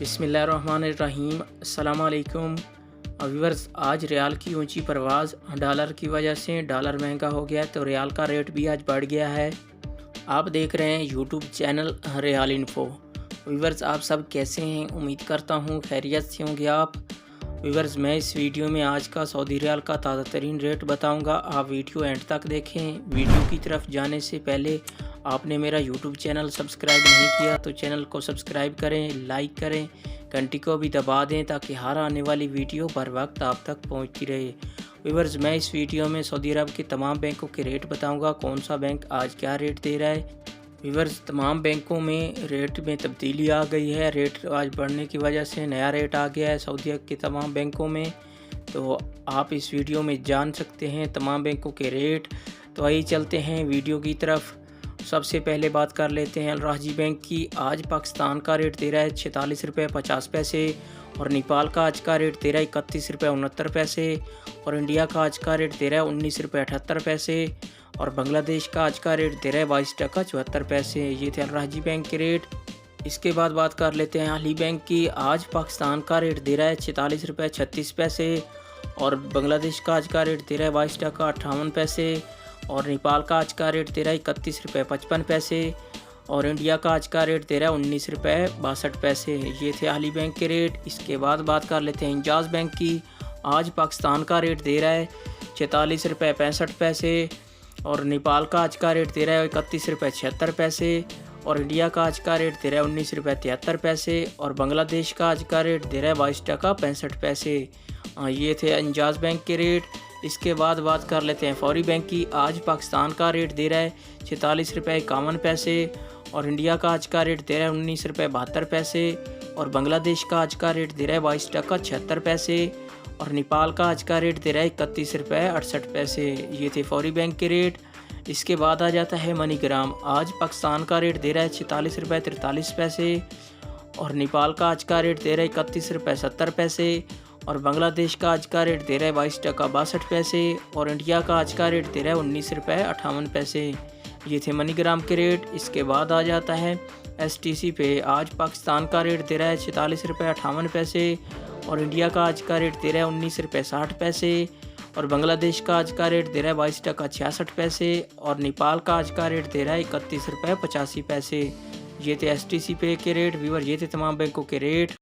बिस्मिल्लाहिर्रहमानिर्रहीम। अस्सलाम वालेकुम व्यूअर्स। आज रियाल की ऊंची परवाज़ डॉलर की वजह से डॉलर महंगा हो गया तो रियाल का रेट भी आज बढ़ गया है। आप देख रहे हैं YouTube channel real info. Viewers, आप सब कैसे हैं? उम्मीद करता हूं खैरियत से होंगे आप। व्यूअर्स, मैं इस वीडियो में आज का सऊदी रियाल का ताज़ा तरीन रेट बताऊंगा। आप वीडियो एंड तक देखें। वीडियो की तरफ जाने से पहले आपने मेरा यूट्यूब चैनल सब्सक्राइब नहीं किया तो चैनल को सब्सक्राइब करें, लाइक करें, घंटी को भी दबा दें ताकि हर आने वाली वीडियो बर वक्त आप तक पहुंचती रहे। व्यूअर्स, मैं इस वीडियो में सऊदी अरब के तमाम बैंकों के रेट बताऊंगा, कौन सा बैंक आज क्या रेट दे रहा है। व्यूअर्स, तमाम बैंकों में रेट में तब्दीली आ गई है। रेट आज बढ़ने की वजह से नया रेट आ गया है सऊदी अरब के तमाम बैंकों में, तो आप इस वीडियो में जान सकते हैं तमाम बैंकों के रेट। तो आइए चलते हैं वीडियो की तरफ। सबसे पहले बात कर लेते हैं अलराजी बैंक की। आज पाकिस्तान का रेट दे रहा है 46 रुपये 50 पैसे और नेपाल का आज का रेट दे रहा है 31 रुपये 69 पैसे और इंडिया का आज का रेट दे रहा है 19 रुपये 78 पैसे और बांग्लादेश का आज का रेट दे रहा है 22 टका 74 पैसे। ये थे अलराजी बैंक के रेट। इसके बाद बात कर लेते हैं अहली बैंक की। आज पाकिस्तान का रेट दे रहा है 46 रुपये 36 पैसे और बांग्लादेश का आज का रेट दे रहा है 22 टका 58 पैसे और नेपाल का आज का रेट दे रहा है 31 रुपये 55 पैसे और इंडिया का आज का रेट दे रहा है 19 रुपये 62 पैसे। ये थे अहली बैंक के रेट। इसके बाद बात कर लेते हैं इंजाज़ बैंक की। आज पाकिस्तान का रेट दे रहा है 46 रुपये 65 पैसे और नेपाल का आज का रेट दे रहा है 31 रुपये 76 पैसे और इंडिया का आज का रेट दे रहा है 19 रुपये 73 पैसे और बांग्लादेश का आज का रेट दे रहा है 22 टका 65 पैसे। ये थे इंजाज़ बैंक के रेट। इसके बाद बात कर लेते हैं फौरी बैंक की। आज पाकिस्तान का रेट दे रहा है 46 रुपये 51 पैसे और इंडिया का आज का रेट दे रहा है 19 रुपये 72 पैसे और बांग्लादेश का आज का रेट दे रहा है 22 टका 76 पैसे और नेपाल का आज का रेट दे रहा है 31 रुपये 68 पैसे। ये थे फौरी बैंक के रेट। इसके बाद आ जाता है मनीग्राम। आज पाकिस्तान का रेट दे रहा है 46 रुपये 43 पैसे और नेपाल का आज का रेट दे रहा है 31 रुपये 70 पैसे और बांग्लादेश का आज का रेट दे रहा है 22 टका 62 पैसे और इंडिया का आज का रेट दे रहा है 19 रुपये 58 पैसे। ये थे मनीग्राम के रेट। इसके बाद आ जाता है STC पे। आज पाकिस्तान का रेट दे रहा है 46 रुपये 58 पैसे और इंडिया का आज का रेट दे रहा है 19 रुपये 60 पैसे और बांग्लादेश का आज का रेट दे रहा है 22 टका 66 पैसे और नेपाल का आज का रेट दे रहा है 31 रुपये 85 पैसे। ये थे STC पे के रेट। व्यूअर, ये थे तमाम बैंकों के रेट।